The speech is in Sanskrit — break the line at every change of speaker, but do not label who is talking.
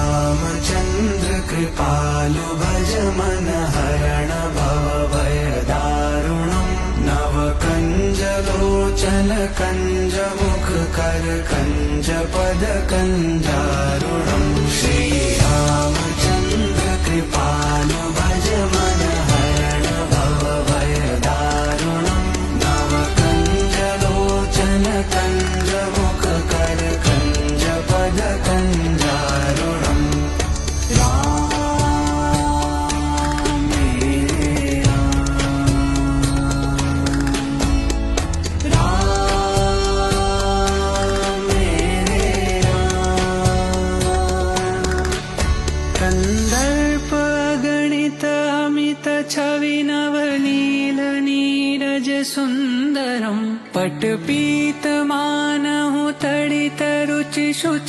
श्रीरामचन्द्र कृपालु भज मन हरण भव भय दारुणम् नवकञ्ज लोचन कञ्ज मुख कर कञ्ज पद कञ्जारुणम् श्रीरामचन्द्र कृपालु भज मन हरण भव भय दारुणम् नवकञ्ज लोचन कञ्ज मुख कर कञ्ज पद कञ्जारुणम् कंदर्प गणित अमित छवि नवनील नीरज सुंदरम पटपीत मानहु तडित रुचि शुचि